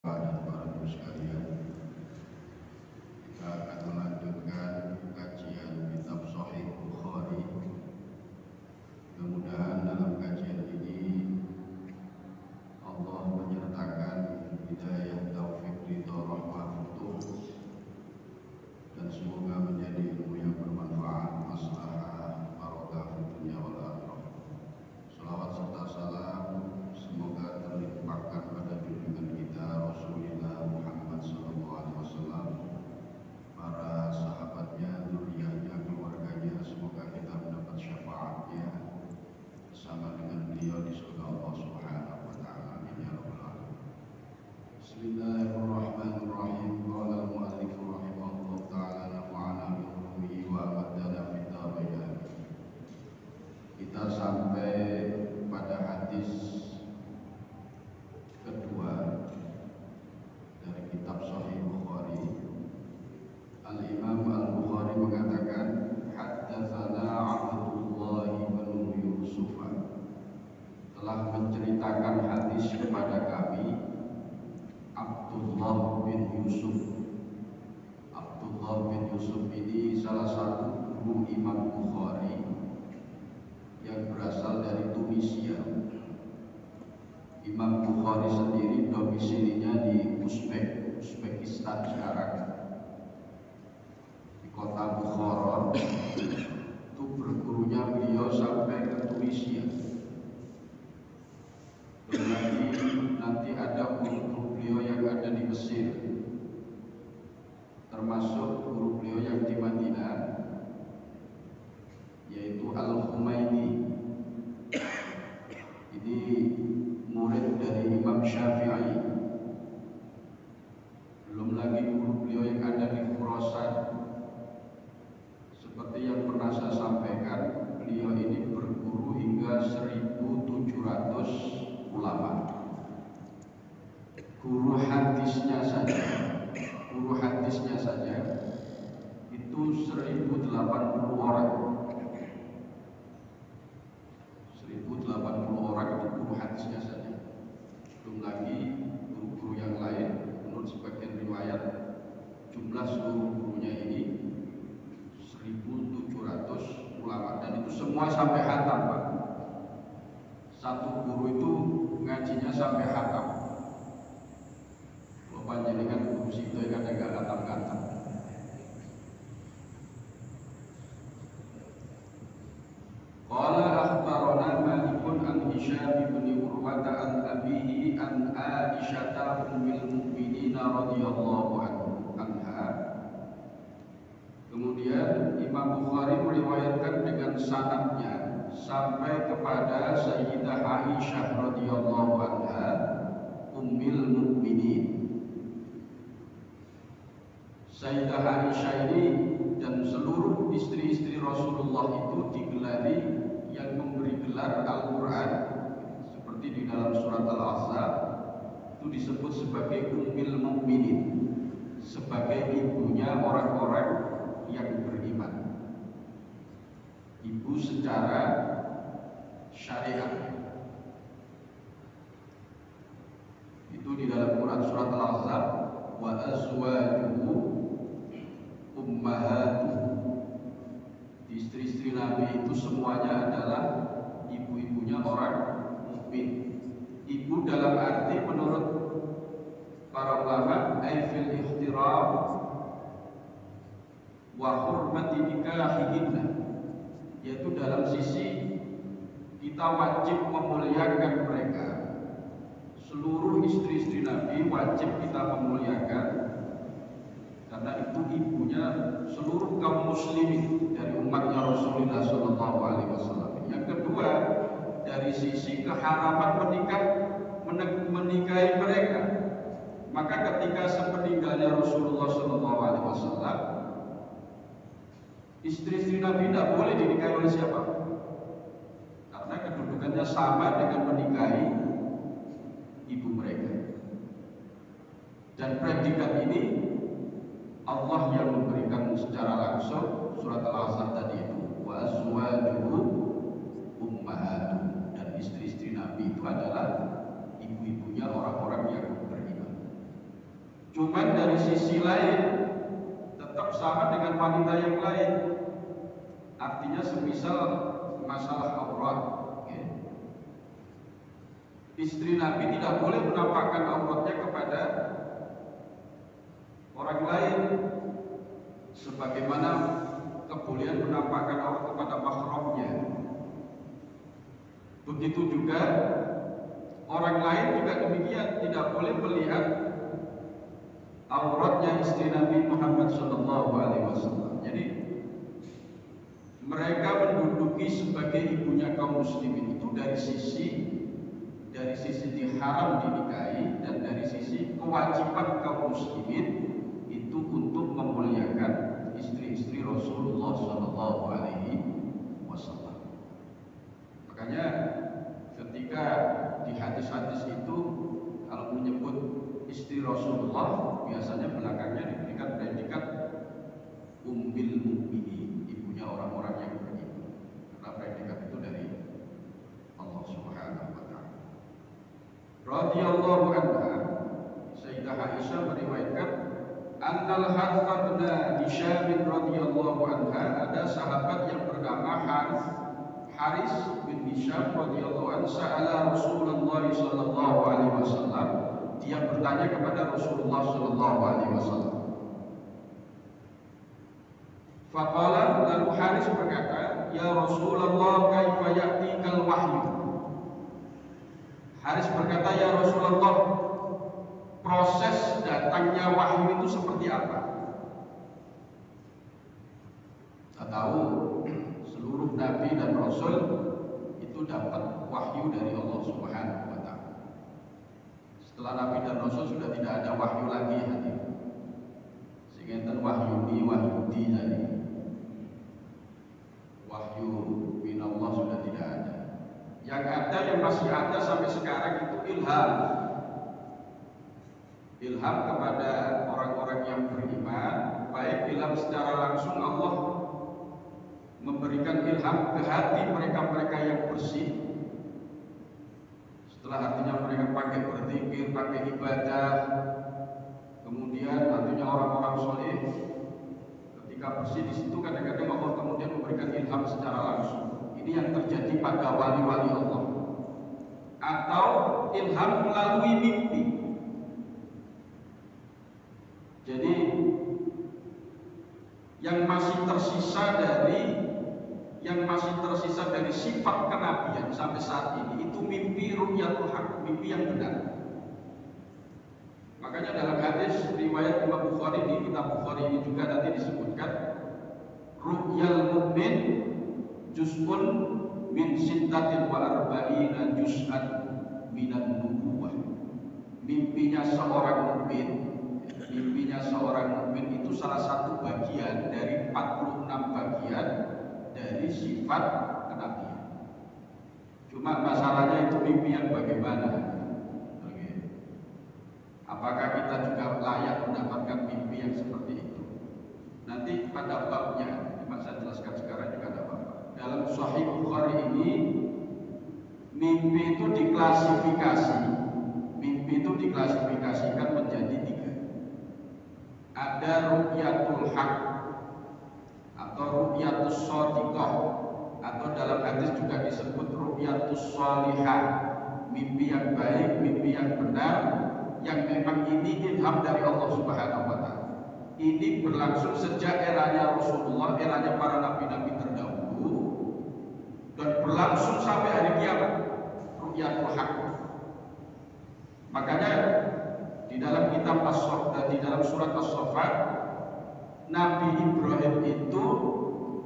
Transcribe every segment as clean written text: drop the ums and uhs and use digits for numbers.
dan para ibu sekalian, kita akan melanjutkan kajian kitab Sahih Bukhari. Mudah-mudahan dalam kajian ini Allah menyertakan hidayah, taufik, ridha, rahmah, futuh, dan semoga menjadi ilmu yang bermanfaat, maslahah, barokah di dunia wal akhirah. Salawat serta salam semoga terlimpahkan pada junjungan kita Rasulullah Muhammad SAW, para sahabatnya, zuriyahnya, keluarganya. Semoga kita mendapat syafaatnya bersama dengan beliau di surga Allah Subhanahu wa taala. Amin ya rabbal alamin. Bismillahirrahmanirrahim. Qala al-mu'allif rahimahullah taala nafa'ana bi ulumi wa amadana fid dharain. Kita sampai pada hadis kedua dari kitab Sahih Bukhari. Al-Imam Al-Bukhari mengatakan, haddatsana Abdullah bin Yusuf, telah menceritakan hadis kepada kami Abdullah bin Yusuf. Abdullah bin Yusuf ini salah satu guru Imam Bukhari yang berasal dari Tunisia. Imam Bukhari sendiri domisilinya di Uzbekistan sekarang, di kota Bukhara. Itu bergurunya beliau sampai ke Tunisia. Dan nanti ada guru beliau yang ada di Mesir, termasuk guru beliau yang di Madinah, yaitu Al-Humaini. Ini murid dari Imam Syafi'i. Belum lagi guru beliau yang ada di Khurasan. Seperti yang pernah saya sampaikan, beliau ini berguru hingga 1.700 ulama. Guru hadisnya saja itu 1.080 orang. 1.080 orang itu guru hadisnya saja. Belum lagi guru-guru yang lain. Menurut sebagian riwayat, jumlah seluruh gurunya ini 1.700 ulama, dan itu semua sampai khatam, Pak. Satu guru itu ngajinya sampai khatam. Kalau panjenengan guru situ ya kadang gak khatam-khatam. Qala akhbarana Malikun an Hisham bin Urwah an abihi an Aisyah ummul mukminin radhiyallahu anha. Kemudian Imam Bukhari meriwayatkan dengan sanadnya sampai kepada Sayyidah Aisyah radhiyallahu anha ummul mukminin. Sayyidah Aisyah ini dan seluruh istri-istri Rasulullah itu digelari yang memberi gelar Al-Quran, seperti di dalam surat Al-Ahzab itu disebut sebagai ummul mukminin, sebagai ibunya orang-orang yang beriman, ibu secara syariat. Itu di dalam Quran surat Al-Ahzab, wa azwajuhu ummahatuhu. Istri-istri Nabi itu semuanya adalah ibu-ibunya orang mukmin. Ibu dalam arti menurut para ulama aifil ihtiram wa hurmati nikahihinna, yaitu dalam sisi kita wajib memuliakan mereka. Seluruh istri-istri Nabi wajib kita memuliakan, karena itu ibunya seluruh kaum muslimin dari umatnya Rasulullah SAW. Yang kedua, dari sisi keharaman menikahi mereka, maka ketika sepeninggalnya Rasulullah SAW, istri-istri Nabi tidak boleh dinikahi oleh siapa, karena kedudukannya sama dengan menikahi ibu mereka. Dan predikat ini Allah yang memberikan secara langsung. Surat Al-Ahzab tadi itu, wa azwajuhu ummahatuhum, dan istri-istri Nabi itu adalah ibu-ibunya orang-orang yang beriman. Cuman dari sisi lain tetap sama dengan wanita yang lain. Artinya semisal masalah aurat, ya. Istri Nabi tidak boleh menampakkan auratnya kepada orang lain, sebagaimana kebolehan menampakkan aurat kepada mahramnya. Begitu juga orang lain juga demikian, tidak boleh melihat auratnya istri Nabi Muhammad SAW. Jadi mereka menduduki sebagai ibunya kaum muslimin itu dari sisi diharam dinikahi, dan dari sisi kewajiban kaum muslimin itu untuk memuliakan istri-istri Rasulullah SAW. Makanya ketika di hadis-hadis itu kalau menyebut istri Rasulullah biasanya belakangnya diberikan predikat ummil mukminin, ibunya orang-orang yang beriman, karena predikat itu dari Allah Subhanahu wa taala. Radhiyallahu anha, Sayyidah Aisyah meriwayatkan annal Harith bin Hisham radhiyallahu anha, ada sahabat yang bernama Haris bin Hisham radhiyallahu anhu, sa'ala Rasulullah sallallahu alaihi wasallam, dia bertanya kepada Rasulullah sallallahu alaihi wasallam. Faqala, lalu Haris berkata, ya Rasulullah, kaifa ya'tikal wahyu? Haris berkata, ya Rasulullah, proses datangnya wahyu itu seperti apa? Kita tahu seluruh nabi dan rasul itu dapat wahyu dari Allah Subhanahu wa taala. Setelah nabi dan rasul sudah tidak ada wahyu lagi hati. Sehingga wahyu di tadi. Wahyu min Allah sudah tidak ada. Yang ada, yang masih ada sampai sekarang itu ilham. Ilham kepada orang-orang yang beriman, baik ilham secara langsung Allah memberikan ilham ke hati mereka-mereka yang bersih. Setelah hatinya mereka pakai berzikir, pakai ibadah, kemudian hatinya orang-orang soleh, ketika bersih di situ kadang-kadang Allah kemudian memberikan ilham secara langsung. Ini yang terjadi pada wali-wali Allah. Atau ilham melalui mimpi. Jadi yang masih tersisa dari sifat kenabian sampai saat ini itu mimpi ru'yatul haq, mimpi yang benar. Makanya dalam hadis riwayat Imam Bukhari, di kitab Bukhari ini juga nanti disebutkan ru'yal mu'min juz'un min sittatin wa arba'ina juz'an minan nubuwah. Mimpinya seorang mukmin itu salah satu bagian dari 46 bagian dari sifat kenabian. Cuma masalahnya itu mimpi yang bagaimana? Apakah kita juga layak mendapatkan mimpi yang seperti itu? Nanti pada babnya, cuma saya jelaskan sekarang juga tidak apa-apa. Dalam Sahih Bukhari ini mimpi itu diklasifikasikan menjadi 3. Ada ru'yatul haq atau ru'yatus shadiqah, atau dalam hadis juga disebut ru'yatus shalihah, mimpi yang baik, mimpi yang benar, yang memang ini ilham dari Allah Subhanahu wa taala. Ini berlangsung sejak eranya Rasulullah, eranya para nabi-nabi terdahulu, dan berlangsung sampai hari kiamat. Ru'yatul haq. Makanya di dalam kitab di dalam surat As-Saffat, Nabi Ibrahim itu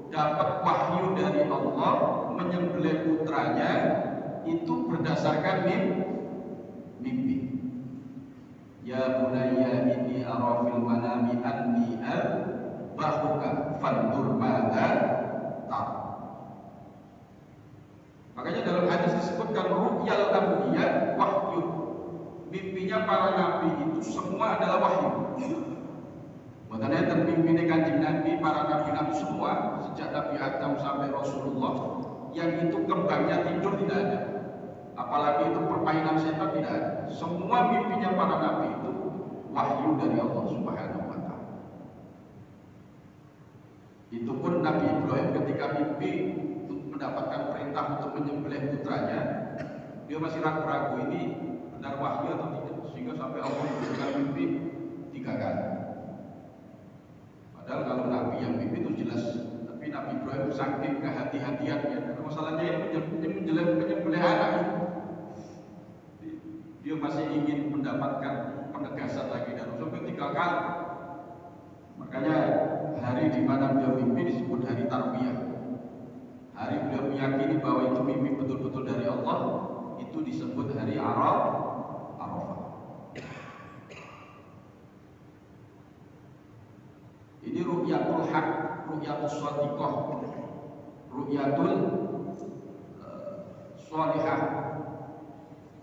dapat wahyu dari Allah menyembelih putranya itu berdasarkan mimpi. Ya bunayya inni ara fil manami anni al-bahuka fandur madza tar. Makanya dalam hadis disebutkan ru'yal anbiya wahyu. Mimpinya para nabi itu semua adalah wahyu. Makanya dan mimpinya Kanjeng Nabi, para nabi-nabi semua sejak Nabi Adam sampai Rasulullah, yang itu kembangnya tidur tidak ada. Apalagi itu permainan setan tidak ada. Semua mimpinya para nabi itu wahyu dari Allah. Itu pun Nabi Ibrahim ketika mimpi mendapatkan perintah untuk menyembelih putranya, dia masih ragu-ragu ini benar wahyu atau tidak, sehingga sampai Allah memberikan mimpi 3 kali. Padahal kalau Nabi yang mimpi itu jelas, tapi Nabi Ibrahim saking kehati-hatiannya, karena masalahnya ini menyembelih anak itu, dia masih ingin mendapatkan penegasan lagi dan sampai 3 kali. Makanya hari di mana beliau mimpi disebut hari Tarwiyah. Hari beliau meyakini bahwa itu mimpi betul-betul dari Allah, itu disebut hari Arafah. Ini ru'yatul haq, ru'yatul shadiqah, ru'yatul sholihah.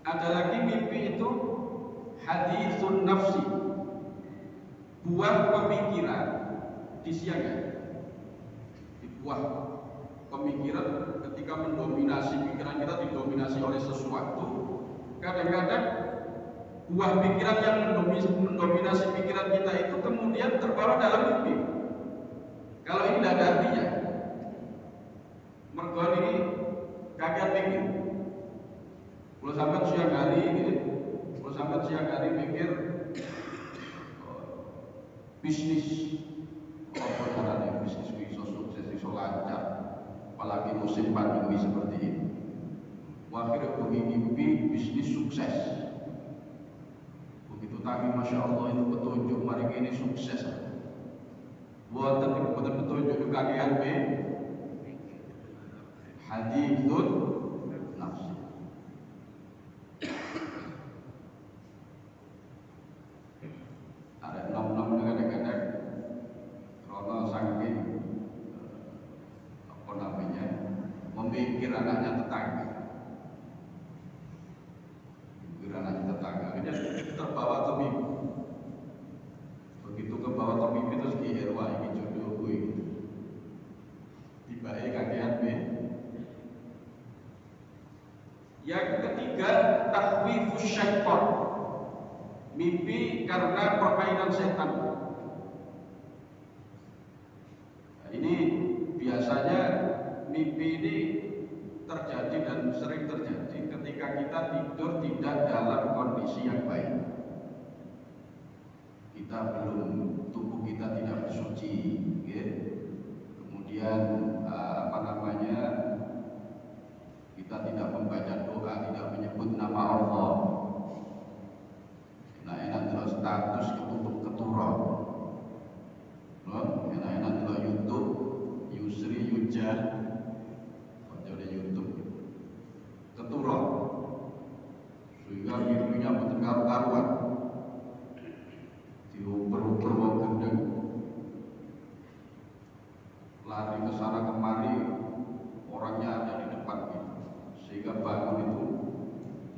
Ada lagi mimpi itu haditsun nafsi, buah pemikiran di siang hari. Di buah pemikiran ketika mendominasi pikiran kita, didominasi oleh sesuatu, kadang-kadang buah pikiran yang mendominasi pikiran kita itu kemudian terbawa dalam mimpi. Kalau ini tidak ada artinya, mergo ini kaget mikir. Kalau sampai siang hari gitu, kalau sampai siang hari mikir bisnis, apa caranya bisnis bisa sukses, bisa lancar, apalagi musim pandemi seperti ini. Akhirnya mimpi bisnis sukses. Begitu tadi Masya Allah itu petunjuk mari ini sukses. Buatan petunjuk itu kagian hadithun nafsi. Ada nom-nom kadang-kadang karena saking apa namanya memikir anaknya tetangga. Akhirnya terbawa ke mimpi. Begitu ke bawah ke mimpi terus kira wah ini jodoh gue gitu. Tiba-tiba kakean be. Yang ketiga, takhwifus syaitan. Mimpi karena permainan setan. Nah, ini biasanya mimpi ini terjadi dan sering terjadi ketika kita tidur tidak dalam kondisi yang baik. Kita tubuh kita tidak bersuci, ya. Kemudian kita tidak membaca doa, tidak menyebut nama Allah. Enak-enak terus status keturun. Enak-enak terus YouTube, Yusri Yujah. Keturun sehingga mimpinya betul karuan diuber-uber wong gendeng lari ke sana kemari, orangnya ada di depan gitu, sehingga bangun itu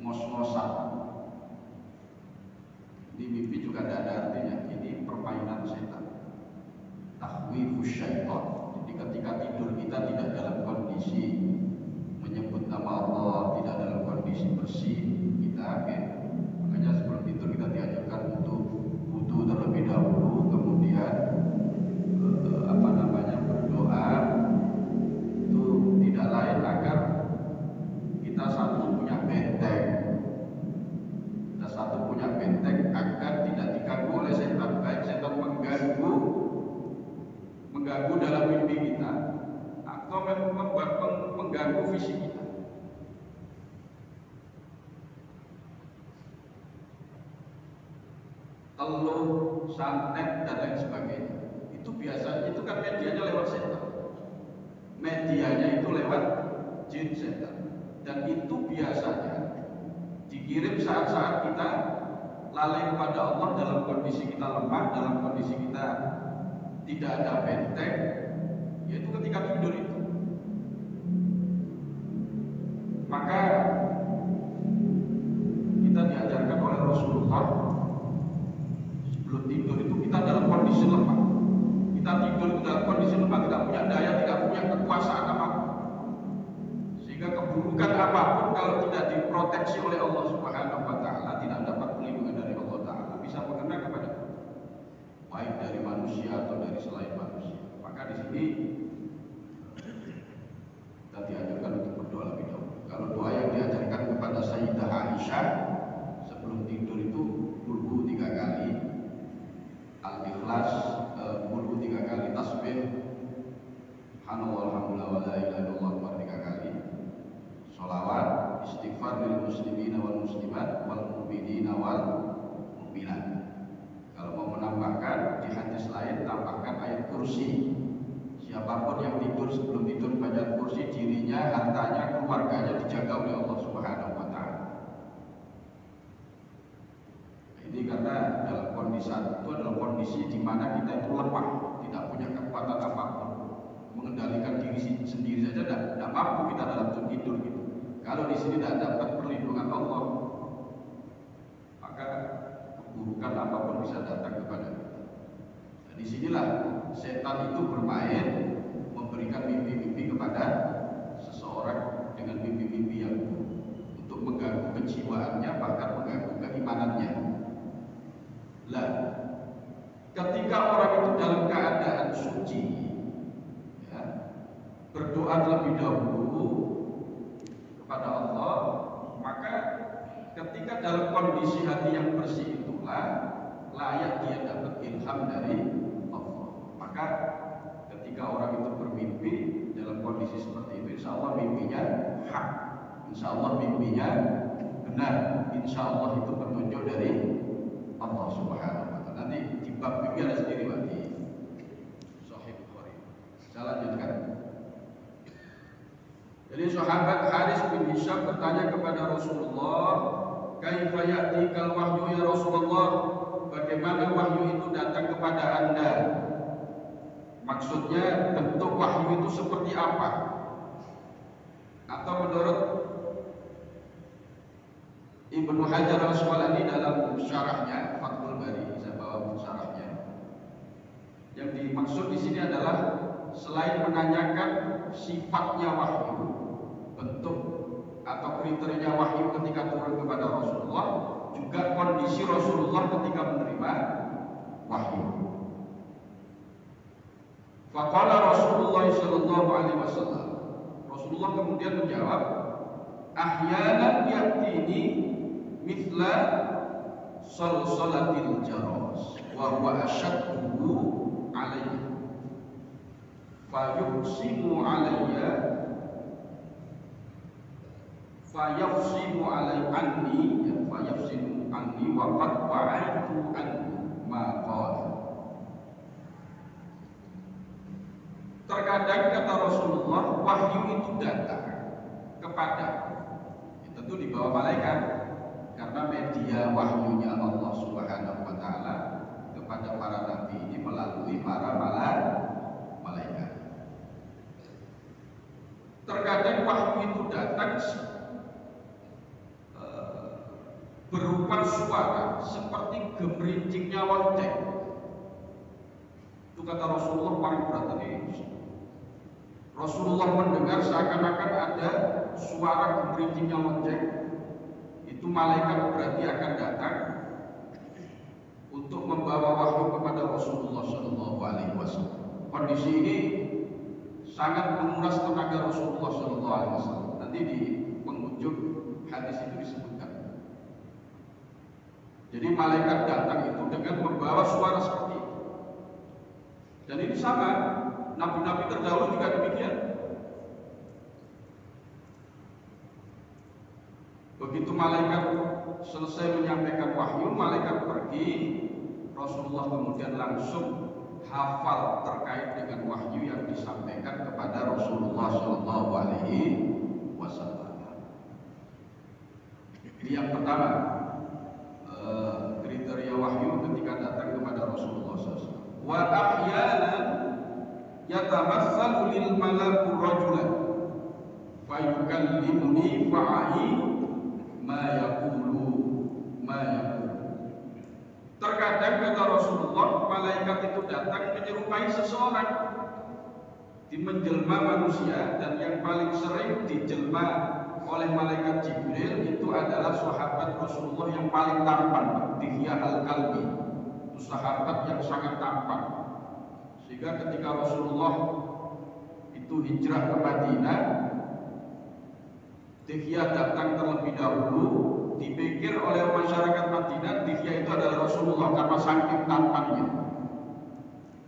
ngos-ngosan. Ini mimpi juga tidak ada artinya, ini permainan setan, takhwifus syaitan. Jadi ketika tidur kita tidak dalam kondisi menyebut nama Allah, tidak dalam kondisi bersih, kita makanya sebelum tidur kita diajarkan untuk wudu terlebih dahulu, kemudian berdoa. Itu tidak lain agar kita punya benteng agar tidak diganggu oleh setan, baik setan mengganggu dalam mimpi kita atau mengganggu visi kita. Teluh, santet dan lain sebagainya. Itu biasanya itu kan medianya lewat setan. Medianya itu lewat jin setan. Dan itu biasanya dikirim saat-saat kita lalai kepada Allah, dalam kondisi kita lemah, dalam kondisi kita tidak ada benteng, yaitu ketika tidur itu. Maka kita diajarkan oleh Rasulullah, sebelum tidur itu kita dalam kondisi lemah. Kita tidur itu dalam kondisi lemah, tidak punya daya, tidak punya kekuasaan apapun. Sehingga keburukan apapun kalau tidak diproteksi oleh Allah Subhanahu wa taala, tidak dapat perlindungan dari Allah taala, bisa mengena kepada kita, baik dari manusia atau dari selain manusia. Maka di sini kursi. Siapapun yang tidur sebelum tidur di bacaan kursi, dirinya, hartanya, keluarganya dijaga oleh Allah Subhanahu wa Ta'ala. Ini karena dalam kondisi itu adalah kondisi di mana kita itu lemah, tidak punya kekuatan apapun, mengendalikan diri sendiri saja tidak mampu kita dalam tidur gitu. Kalau di sini tidak dapat perlindungan Allah, maka keburukan apapun bisa datang kepada kita. Dan disinilah setan itu bermain, memberikan mimpi-mimpi kepada seseorang dengan mimpi-mimpi yang untuk mengganggu kejiwaannya, bahkan mengganggu keimanannya. Lah, ketika orang itu dalam keadaan suci, ya, berdoa terlebih dahulu kepada Allah, maka ketika dalam kondisi hati yang bersih itulah layak dia dapat ilham dari Allah. Maka ketika orang itu bermimpi dalam kondisi seperti itu, insya Allah mimpinya hak, insya Allah mimpinya benar, insya Allah itu petunjuk dari Allah Subhanahu wa Ta'ala. Nanti di bab mimpi ada sendiri Pak di Sahih Bukhari. Saya lanjutkan. Jadi sahabat Haris bin Hisham bertanya kepada Rasulullah, "Kaifa ya'tikal wahyu ya Rasulullah?" Bagaimana wahyu itu datang kepada Anda? Maksudnya bentuk wahyu itu seperti apa? Atau menurut Ibnu Hajar Al-Asqalani dalam syarahnya Fathul Bari, saya bawa syarahnya. Yang dimaksud di sini adalah selain menanyakan sifatnya wahyu, bentuk atau kriteria wahyu ketika turun kepada Rasulullah, juga kondisi Rasulullah ketika menerima wahyu. Faqala Rasulullah sallallahu alaihi wasallam. Rasulullah kemudian menjawab, "Ahyanan ya'tini mithla salsalatil jaras wa huwa ashaddu alayya fayuqsimu alayya fayafsimu alay anni fayafsimu anni wa qad wa'aitu anhu ma qala." Terkadang kata Rasulullah, wahyu itu datang kepada, tentu di bawah malaikat, karena media wahyunya Allah Subhanahu wa Ta'ala kepada para nabi ini melalui para malaikat. Terkadang wahyu itu datang berupa suara seperti gemerincingnya lonceng. Itu kata Rasulullah paling berat tadi. Rasulullah mendengar seakan-akan ada suara gemerincingnya lonceng. Itu malaikat berarti akan datang untuk membawa wahyu kepada Rasulullah Shallallahu Alaihi Wasallam. Kondisi ini sangat menguras tenaga Rasulullah Shallallahu Alaihi Wasallam. Nanti di penghujung hadis itu disebutkan. Jadi malaikat datang itu dengan membawa suara seperti itu. Dan ini sama, nabi-nabi terdahulu juga demikian. Begitu malaikat selesai menyampaikan wahyu, malaikat pergi, Rasulullah kemudian langsung hafal terkait dengan wahyu yang disampaikan kepada Rasulullah Shallallahu Alaihi Wasallam. Ini yang pertama, kriteria wahyu ketika datang kepada Rasulullah SAW. Wa ahyanan yatamassalu lil malaku rajulan fayukallimuni fa'i ma yaqulu. Terkadang kata Rasulullah, malaikat itu datang menyerupai seseorang di menjelma manusia, dan yang paling sering dijelma oleh malaikat Jibril itu adalah sahabat Rasulullah yang paling tampan, Dihya al-Kalbi. Itu sahabat yang sangat tampan, sehingga ketika Rasulullah itu hijrah ke Madinah, Dihya datang terlebih dahulu. Dipikir oleh masyarakat Madinah Dihya itu adalah Rasulullah karena saking tampannya.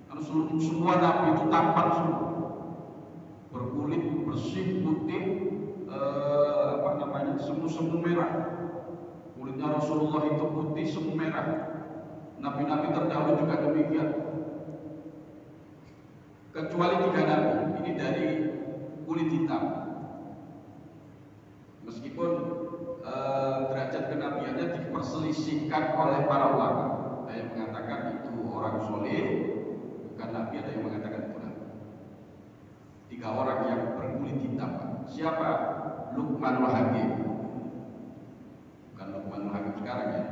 Karena semua nabi itu tampan semua, berkulit bersih putih, semu-semu merah. Kulitnya Rasulullah itu putih semu merah. Nabi-nabi terdahulu juga demikian. kecuali 3 nabi. Ini dari kulit hitam. Meskipun derajat kenabiannya diperselisihkan oleh para ulama. Ada yang mengatakan itu orang soleh, bukan nabi. Ada yang mengatakan itu nabi. 3 orang yang berkulit hitam. Siapa? Luqmanul Hakim. Bukan Luqmanul Hakim sekarang ya.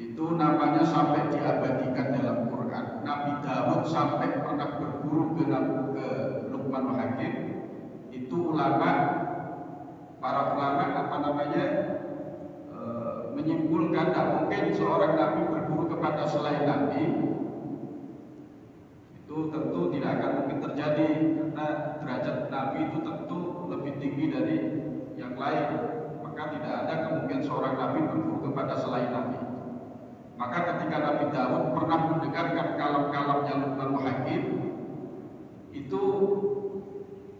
Itu namanya sampai diabadikan dalam Quran. Nabi Dawud sampai pernah berguru ke Luqmanul Hakim. Itu para ulama menyimpulkan tak mungkin seorang nabi berguru kepada selain nabi. Itu tentu tidak akan mungkin terjadi, karena derajat nabi itu tentu lebih tinggi dari yang lain. Maka tidak ada kemungkinan seorang nabi berguru kepada selain nabi. Maka ketika Nabi Daud pernah mendengarkan kalam-kalamnya Luqmanul Hakim, itu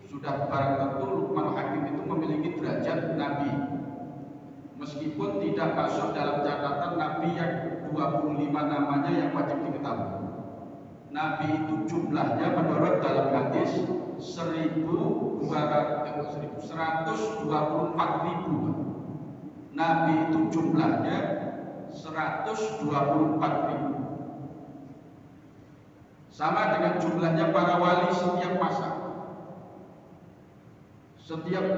sudah barang tentu Luqmanul Hakim itu memiliki derajat nabi. Meskipun tidak masuk dalam catatan nabi yang 25 namanya yang wajib diketahui. Nabi itu jumlahnya menurut dalam hadis 124.000. Nabi itu jumlahnya 124.000. Sama dengan jumlahnya para wali setiap masa.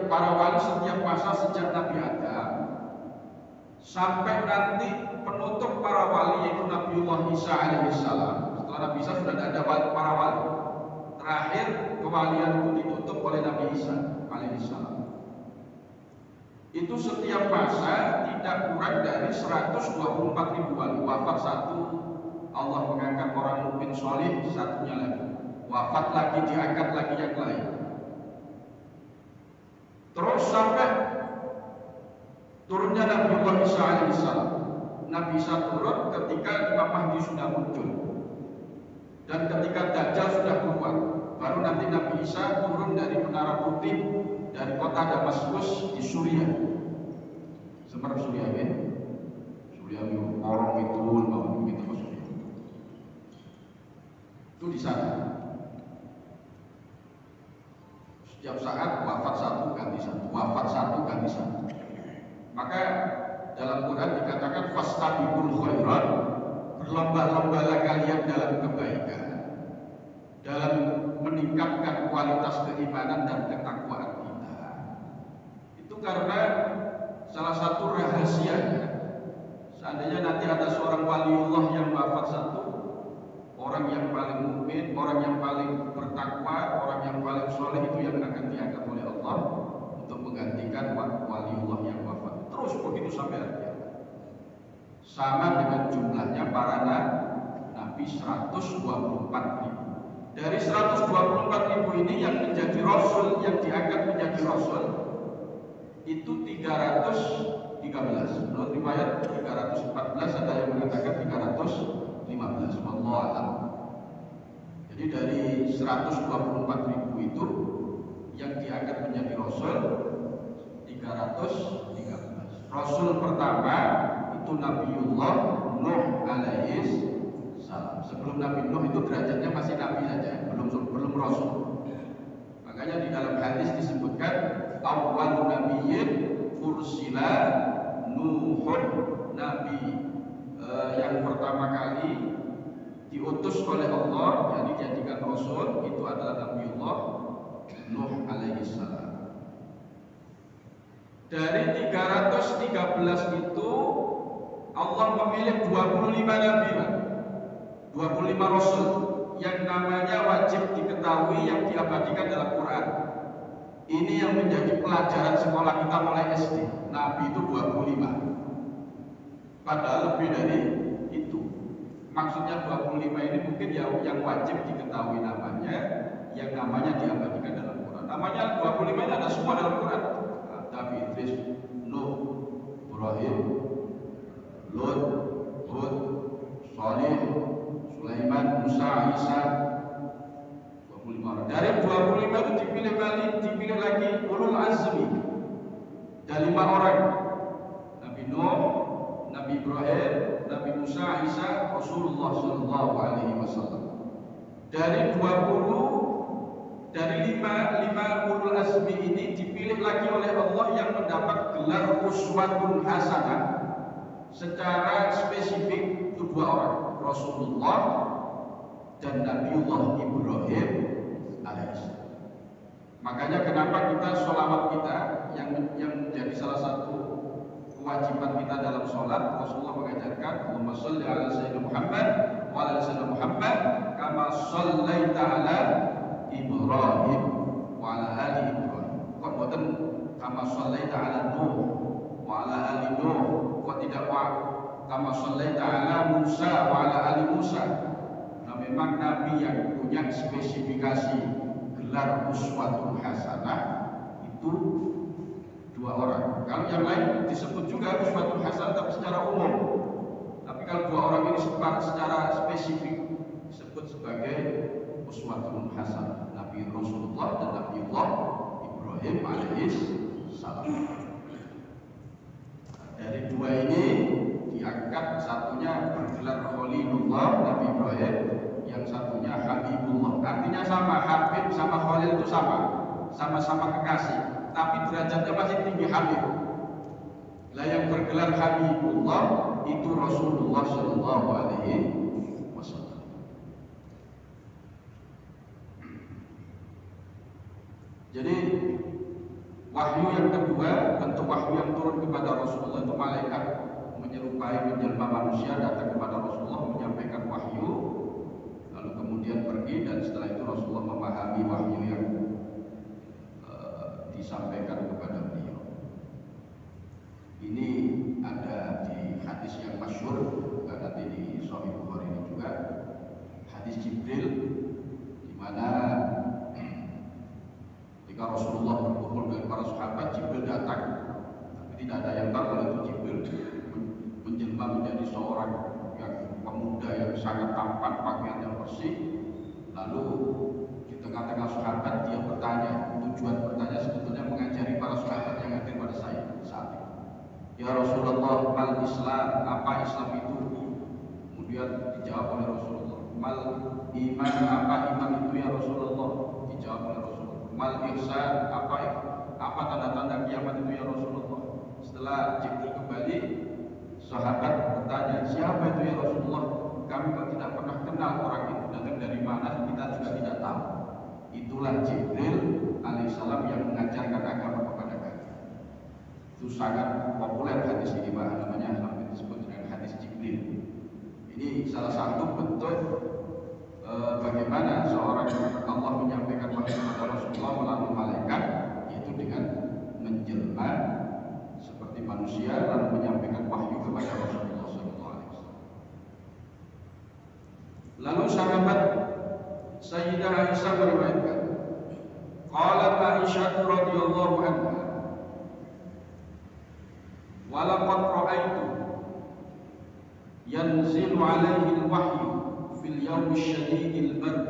Para wali setiap masa sejak Nabi Adam sampai nanti penutup para wali yaitu Nabiullah Isa alaihissalam. Setelah Nabi Isa sudah ada para wali. Terakhir kewalian itu ditutup oleh Nabi Isa alaihissalam. Itu setiap masa tidak kurang dari 124.000 wali. Wafat satu, Allah mengangkat orang mukmin soleh, satunya lagi. Wafat lagi, diangkat lagi yang lain. Terus sampai turunnya Nabiullah Isa alaihissalam. Nabi Isa turun ketika Imam Mahdi sudah muncul dan ketika Dajjal sudah keluar. Baru nanti Nabi Isa turun dari Menara Putih dari kota Damaskus di Suriah. Seperti Suriah kan? Suriah orang itu mau kita ke Suriah. Itu di sana. Setiap saat wafat satu ganti satu, wafat satu ganti satu. Maka dalam Quran dikatakan fastabiqul khairat, berlomba-lombalah kalian dalam kebaikan, dalam meningkatkan kualitas keimanan dan ketakwaan kita. Itu karena salah satu rahasianya, seandainya nanti ada seorang waliullah yang wafat satu, orang yang paling mukmin, orang yang paling bertakwa, orang yang paling soleh itu yang akan diangkat oleh Allah untuk menggantikan waliullah yang wafat. Terus begitu sampai akhir. Sama dengan jumlahnya para nabi 124.000. Dari 124.000 ini yang menjadi rasul, yang diangkat menjadi rasul itu 313. Menurut riwayat 314, ada yang mengatakan 315. Wallahu a'lam. Jadi dari 124.000 itu yang diangkat menjadi rasul 313. Rasul pertama itu Nabiullah Nuh alaihissalam. Sebelum Nabi Nuh itu derajatnya masih nabi saja, belum rasul. Makanya di dalam hadis disebutkan awwalun nabiyyin ursila Nuhun, nabi yang pertama kali diutus oleh Allah, yang dijadikan rasul itu adalah Nabiullah Nuh alaihissalam. Dari 313 itu Allah memilih 25 nabi, 25 rasul yang namanya wajib diketahui, yang diabadikan dalam Quran. Ini yang menjadi pelajaran sekolah kita mulai SD. Nabi itu 25. Padahal lebih dari itu. Maksudnya 25 ini mungkin yang wajib diketahui namanya, yang namanya diabadikan dalam Quran. Namanya 25 ini ada semua dalam Quran. Nabi Idris, Nuh, Ibrahim, Lut, Hud, Salih, Sulaiman, Musa, Isa. 25 orang. Dari 25 itu dipilih lagi ulul azmi. Dan 5 orang. Nabi Nuh, Nabi Ibrahim, Nabi Musa, Isa, Rasulullah Shallallahu Alaihi Wasallam. Dari 20, dari 5 ulul azmi ini dipilih lagi oleh Allah yang mendapat gelar uswatun hasanah secara spesifik itu 2 orang, Rasulullah dan Nabiullah Ibrahim alaihissalam. Makanya kenapa kita sholawat kita yang menjadi salah satu kewajiban kita dalam sholat, Rasulullah mengajarkan Allahumma sholli ala sayyidina Muhammad wa ala sayyidina Muhammad kama shallaita ala Ibrahim wa ala ali Ibrahim. Kok boten kama shallaita ala Nuh wa ala ali Nuh, kok tidak kama shallaita ala Musa wa ala ali Musa. Nah, memang Nabi yang punya spesifikasi gelar uswatun hasanah itu 2 orang. Kalau yang lain disebut juga uswatun hasanah tapi secara umum. Tapi kalau 2 orang ini secara spesifik disebut sebagai uswatun hasanah, Nabi Rasulullah dan Nabiullah Ibrahim alaihissalam. Dari 2 ini diangkat, satunya bergelar Khalilullah Nabi Ibrahim, yang satunya Habibullah. Artinya sama, Habib sama Khalil itu sama-sama kekasih, tapi derajatnya masih tinggi Habib. Lah yang bergelar Habibullah itu Rasulullah Shallallahu Alaihi Wasallam. Jadi wahyu yang kedua, bentuk wahyu yang turun kepada Rasulullah itu malaikat menyerupai menjelma manusia datang kepada Rasulullah menyampaikan wahyu, lalu kemudian pergi, dan setelah itu Rasulullah memahami wahyu yang disampaikan kepada beliau. Ini ada di hadis yang masyhur, nanti di Sahih Bukhari ini juga, hadis Jibril, di mana ketika Rasulullah berkumpul dengan para sahabat, Jibril datang, tapi tidak ada yang tahu kalau itu Jibril menjelma menjadi seorang yang pemuda yang sangat tampan, pakaiannya bersih. Lalu di tengah-tengah sahabat dia bertanya, tujuan bertanya sebetulnya mengajari para sahabat yang hadir pada saya saat itu. Ya Rasulullah, mal Islam, apa Islam itu? Kemudian dijawab oleh Rasulullah, mal iman, apa iman itu ya Rasulullah? Dijawab oleh Rasulullah, mal ihsan, apa tanda-tanda kiamat itu ya Rasulullah? Setelah Jibril kembali, sahabat bertanya, siapa itu ya Rasulullah? Kami tidak pernah kenal orang itu, datang dari mana kita juga tidak tahu. Itulah Jibril alaihissalam yang mengajarkan agama kepada kami. Itu sangat populer hadis ini, namanya hampir disebut dengan hadis Jibril. Ini salah satu bentuk bagaimana seorang Allah menyampaikan wahyu kepada Rasulullah melalui malaikat, yaitu dengan menjelma seperti manusia lalu menyampaikan wahyu kepada Rasulullah SAW. Lalu sahabat Sayyidah Aisyah meriwayatkan, qalat Aisyah radhiyallahu anha, wa laqad ra'aitu yanzilu 'alaihi al-wahyu fil yawm ash-shadid al-bard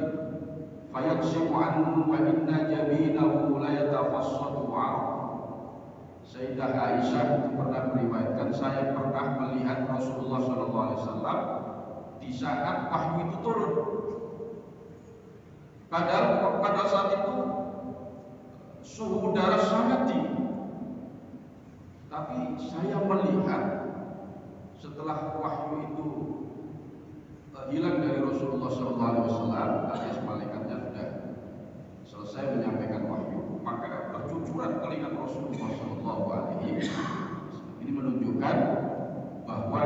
fayaksibu anhu wa inna jabinahu la yatafassadu 'araq. Sayyidah Aisyah itu pernah meriwayatkan, saya pernah melihat Rasulullah SAW di saat wahyu itu turun. Padahal pada saat itu suhu udara sangat tinggi, tapi saya melihat setelah wahyu itu hilang dari Rasulullah SAW, alias malaikatnya sudah selesai menyampaikan wahyu, maka bercucuran telinga Rasulullah SAW. Ini menunjukkan bahwa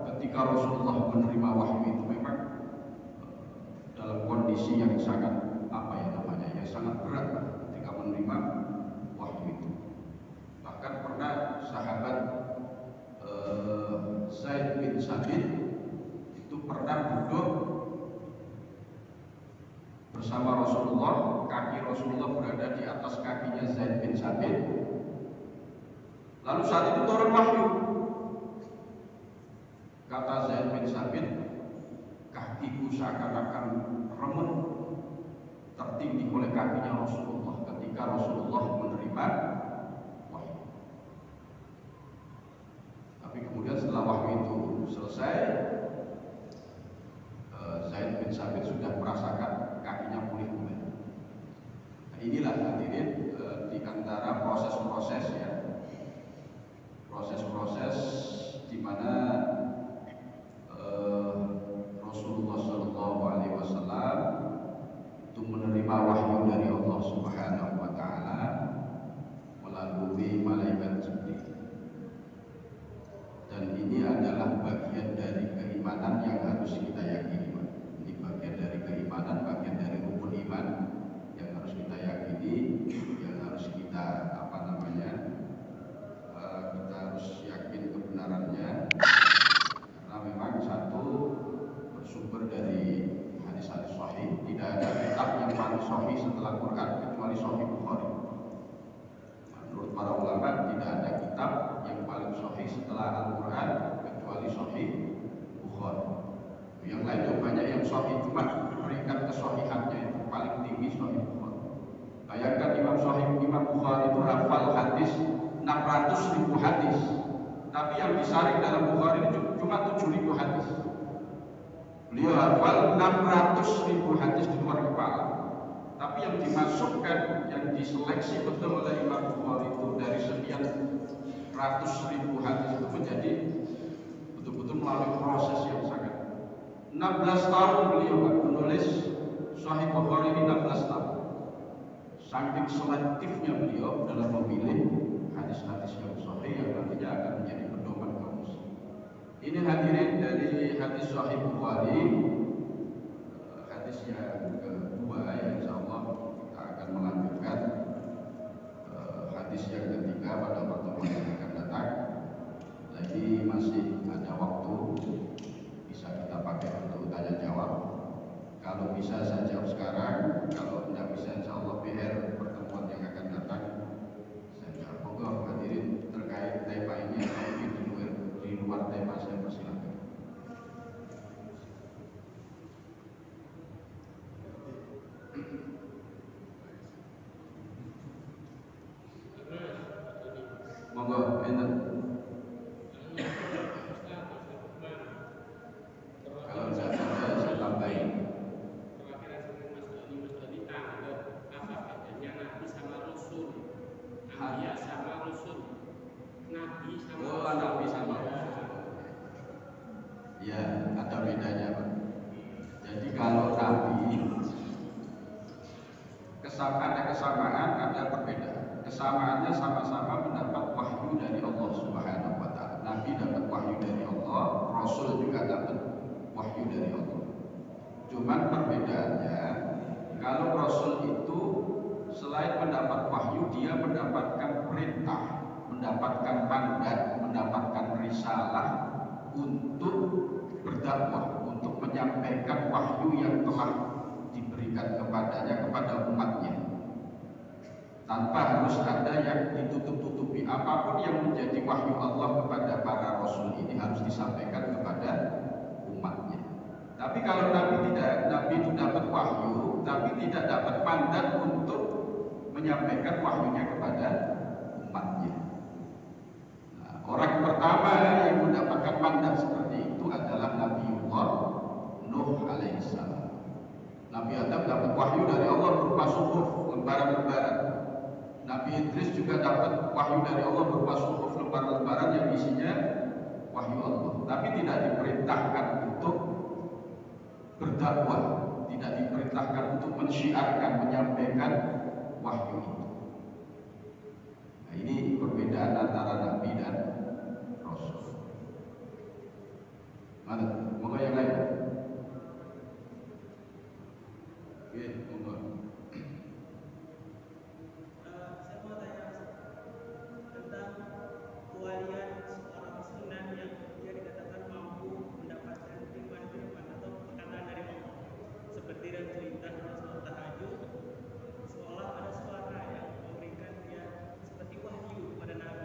ketika Rasulullah menerima wahyu itu memang dalam kondisi yang sangat sangat berat ketika menerima wahyu itu. Bahkan pernah sahabat Zaid bin Sabit itu pernah duduk bersama Rasulullah, kaki Rasulullah berada di atas kakinya Zaid bin Sabit. Lalu saat itu turun wahyu. Kata Zaid bin Sabit, kakiku seakan-akan remuk tertindih oleh kakinya Rasulullah ketika Rasulullah menerima wahyu. Tapi kemudian setelah wahyu itu Zaid bin Sabit sudah merasakan kakinya pulih kembali. Nah, inilah hadirin di antara proses-proses ya, proses-proses di mana Rasulullah Shallallahu Alaihi Wasallam itu menerima wahyu dari Allah Subhanahu Wa Taala melalui malaikat Jibril. Dan ini adalah bagian dari keimanan yang harus kita yakini. Ini bagian dari keimanan, bagian dari rukun iman yang harus kita yakini, yang harus kita kita harus yakin kebenarannya. Karena memang satu bersumber dari hadis-hadis sahih. Tidak ada kitab yang paling sahih setelah Quran kecuali Sahih Bukhari. Menurut para ulama tidak ada kitab yang paling sahih setelah Al-Quran kecuali Sahih Bukhari. Yang lain juga banyak yang sahih, cuma peringkat kesahihannya itu paling tinggi Sahih Bukhari. Bayangkan Imam Bukhari itu hafal hadis 600.000 hadis, tapi yang disaring dalam Bukhari itu cuma 7.000 hadis. Beliau hafal 600.000 hadis di luar kepala, tapi yang dimasukkan, yang diseleksi betul oleh Imam Bukhari itu dari sekian ratus ribu hadis itu menjadi betul-betul melalui proses yang sangat. 16 tahun beliau menulis Sahih Bukhari ini, 16 tahun. Saking selektifnya beliau dalam memilih hadis-hadis yang sahih yang nantinya akan menjadi pedoman kaum muslim. Ini hadirin dari hadis Sahih Bukhari, hadis yang kedua ya, insyaallah kita akan melanjutkan hadis yang ketiga pada pertemuan yang akan datang. Lagi masih ada waktu, bisa kita pakai untuk tanya jawab. Kalau bisa saya jawab sekarang, kalau tidak bisa insyaallah PR pertemuan yang akan datang saya jawab. Monggo hadirin terkait tema ini atau di luar tema saya persilakan. Monggo, enten. Kalau tidak ada saya tambahin. Nabi sama Rasul. Ya, ada bedanya, Pak. Jadi kalau Nabi ada kesamaan, ada perbedaan. Kesamaannya sama-sama mendapat wahyu dari Allah Subhanahu Wa Taala. Nabi dapat wahyu dari Allah, Rasul juga dapat wahyu dari Allah. Cuman perbedaannya, kalau Rasul itu selain mendapat wahyu, dia mendapatkan perintah, mendapatkan mandat, mendapatkan risalah untuk berdakwah, untuk menyampaikan wahyu yang telah diberikan kepadanya kepada umatnya, tanpa harus ada yang ditutup-tutupi. Apapun yang menjadi wahyu Allah kepada para rasul ini harus disampaikan kepada umatnya. Tapi kalau Nabi tidak, Nabi itu dapat wahyu, tapi tidak dapat mandat untuk menyampaikan wahyunya kepada umatnya. Nah, orang pertama yang mendapatkan mandat seperti itu adalah Nabiullah Nuh alaihissalam. Nabi Adam dapat wahyu dari Allah berupa suhuf, lembaran-lembaran. Nabi Idris juga dapat wahyu dari Allah berupa suhuf, lembaran-lembaran yang isinya wahyu Allah. Tapi tidak diperintahkan untuk berdakwah, tidak diperintahkan untuk mensyiarkan, menyampaikan wahyu itu. Nah, ini perbedaan antara Nabi dan Rasul. Mana? Moga yang lain. Oke, moga. Saya mau tanya tentang kewalian seorang muslim yang dia dikatakan mampu mendapatkan firman-firman atau perkataan dari Allah, seperti dalam cerita dalam surat Tahajud, seolah ada suara yang memberikan dia seperti wahyu kepada Nabi.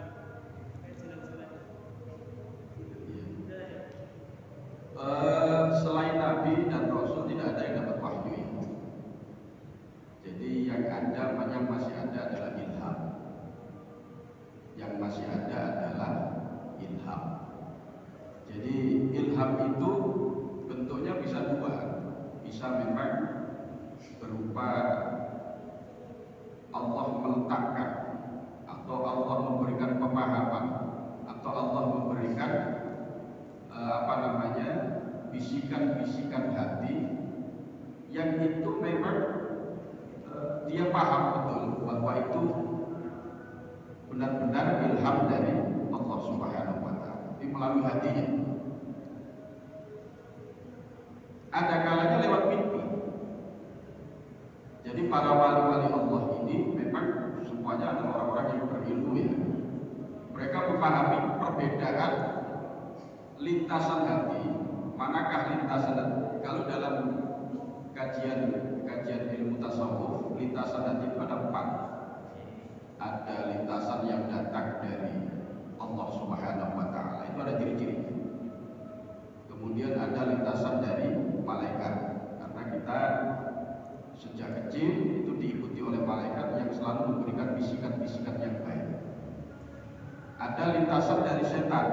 Selain Nabi dan Rasul tidak ada yang dapat wahyu ya. Jadi yang ada, yang masih ada adalah ilham. Yang masih ada adalah ilham. Jadi ilham meletakkan, atau Allah memberikan pemahaman, atau Allah memberikan bisikan-bisikan hati yang itu memang dia paham betul bahwa itu benar-benar ilham dari Allah Subhanahu wa Ta'ala, ini melalui hatinya. Ada kalanya lewat mimpi. Jadi para wali-wali Allah ini memang semuanya adalah orang-orang yang berilmu ya. Mereka memahami perbedaan lintasan hati. Manakah lintasan hati? Kalau dalam kajian ilmu tasawuf, lintasan hati itu ada 4. Ada lintasan yang datang dari Allah Subhanahu wa Ta'ala, itu ada ciri-ciri. Kemudian ada lintasan dari malaikat, karena kita sejak kecil itu diikuti oleh malaikat yang selalu memberikan bisikan-bisikan yang baik. Ada lintasan dari setan.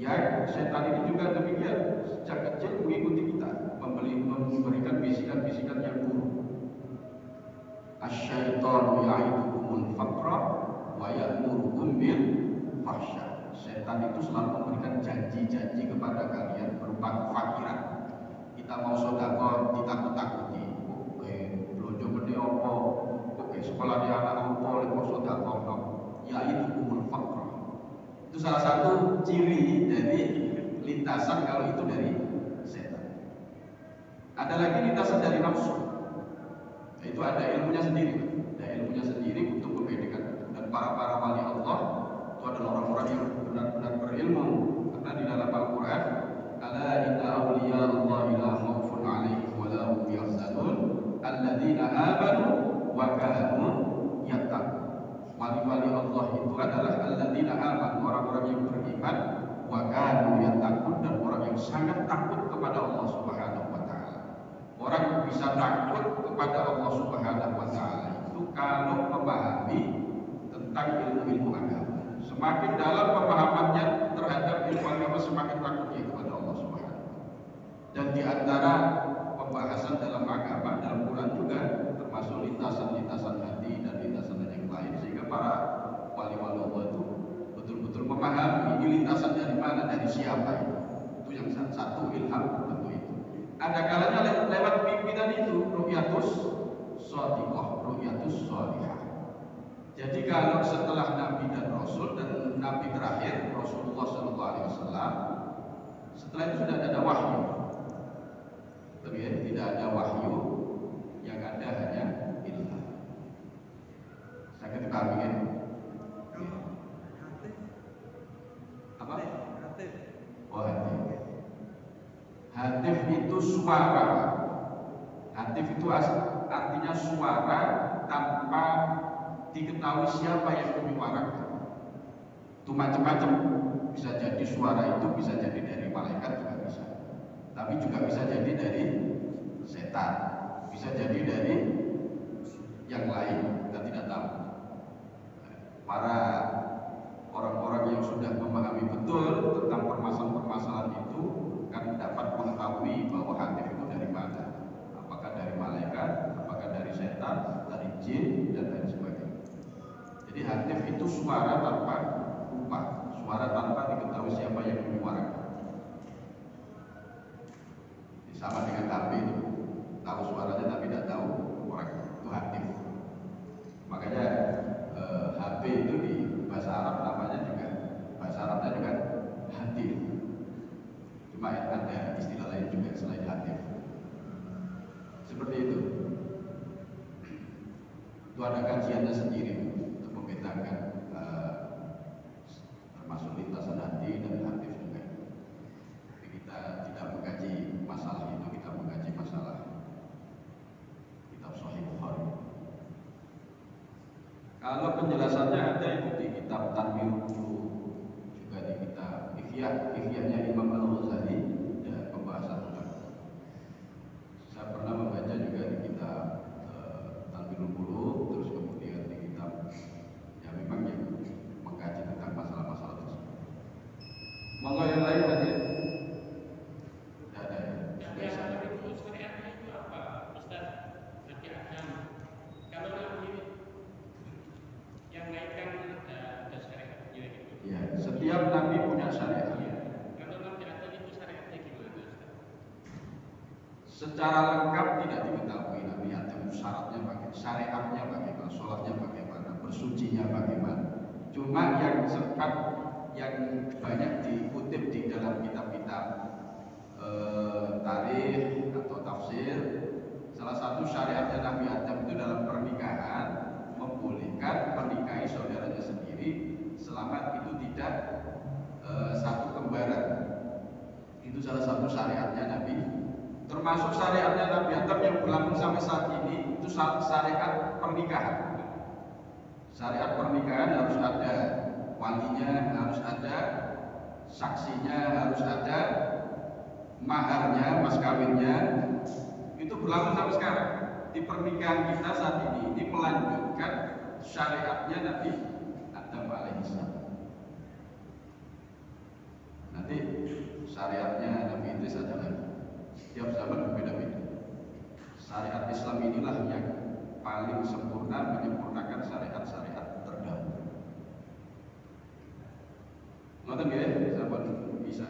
Ya, setan ini juga demikian, sejak kecil mengikuti kita, memberikan bisikan-bisikan yang buruk. Asy-syaitanu ya'idukumul faqra wa ya'murukum bil fahsya. Setan itu selalu memberikan janji-janji kepada kalian berupa kefakiran. Kita mau sedekah ditakut-takuti. Oke, blonjo gede opo? Oke, sekolah di anak opo lek mau sedekah. Ya'idukumul faqra. Itu salah satu ciri dari lintasan kalau itu dari setan. Ada lagi lintasan dari nafsu. Itu ada ilmunya sendiri. Ada ilmunya sendiri untuk membedakan. Dan para wali Allah itu adalah orang-orang yang benar-benar berilmu. Karena di dalam Al-Quran, ala inna awliya Allahi la khawfun alaihim wa la hum yahzanun alladzina amanu wa kanu yattaqun. Wali-wali Allah itu adalah alladzina amanu, orang-orang yang beriman, wa kanu yattaqun, dan orang yang sangat takut kepada Allah Subhanahu wa Ta'ala. Orang bisa takut kepada Allah Subhanahu wa Ta'ala itu kalau memahami tentang ilmu-ilmu agama. Semakin dalam pemahamannya terhadap ilmu agama, semakin takutnya kepada Allah Subhanahu wa Ta'ala. Dan di antara pembahasan dalam agama, dalam Quran juga termasuk lintasan-lintasan hati dan lintasan yang lain, sehingga para wali-wali Allah itu betul-betul memahami ini lintasan dari mana, dari siapa itu. Itu yang satu ilham tentu itu. Ada kalanya lewat mimpi tadi itu, ru'yatus shadiqah, ru'yatus shalihah. Jadi kalau setelah Nabi dan Rasul, dan Nabi terakhir Rasulullah SAW, setelah itu sudah ada wahyu. Tidak ada wahyu, yang ada hanya ilham. Sakit paham ya? Apa? Oh, hati. Hatif itu suara. Hatif itu artinya suara tanpa diketahui siapa yang menyuarakan. Itu macam-macam. Bisa jadi suara itu bisa jadi dari malaikat juga bisa. Tapi juga bisa jadi dari setan. Bisa jadi dari yang lain, kita tidak tahu. Para orang-orang yang sudah memahami betul tentang permasalahan-permasalahan itu kan dapat mengetahui bahwa hatif itu dari mana. Apakah dari malaikat, apakah dari setan, dari jin, dan lain sebagainya. Jadi hatif itu suara tanpa rupa, suara tanpa diketahui siapa yang menyuarakan. Sama dengan HP itu, tahu suaranya tapi tidak tahu orang, itu hatif. Makanya HP itu di bahasa Arab namanya juga, bahasa Arabnya juga hatif. Cuma ada istilah lain juga selain hatif. Seperti itu. Itu ada kajiannya sendiri untuk membedakan termasuk lintasan hati dan hatif juga. Tapi kita tidak mengkaji masalah itu, kita mengkaji masalah kitab Sahih Bukhari. Kalau penjelasannya ada itu di kitab Tanwirul Qulub, juga di kitab Ihya'nya Imam Al-Ghazali, dan pembahasan juga. Saya pernah membaca juga di kitab Tanwirul Qulub, terus kemudian di kitab yang memang yang mengkaji tentang masalah-masalah tersebut. Monggo yang lain tadi. Tidak ada ya. Itu syariatnya itu apa, Ustaz? Nabi Adam. Kalau Nabi secara lengkap tidak diketahui Nabi Adam syaratnya bagaimana, syariatnya bagaimana, sholatnya bagaimana, bersucinya bagaimana. Cuma yang sempat yang banyak dikutip di dalam kitab-kitab tarikh atau tafsir, salah satu syariatnya Nabi Adam itu dalam pernikahan membolehkan menikahi saudaranya sendiri selama itu tidak satu kembaran. Itu salah satu syariatnya Nabi. Termasuk syariatnya Nabi Adam yang berlaku sampai saat ini itu syariat pernikahan. Syariat pernikahan harus ada walinya, harus ada saksinya, harus ada maharnya, mas kawinnya. Itu berlaku sampai sekarang. Di pernikahan kita saat ini melanjutkan syariatnya Nabi Adam alaihissalam. Nanti syariatnya Nabi Idris ada lagi. Setiap zaman berbeda-beda. Syariat Islam inilah yang paling sempurna, menyempurnakan syariat-syariat terdahulu. Ngoten nggih, sampun bisa.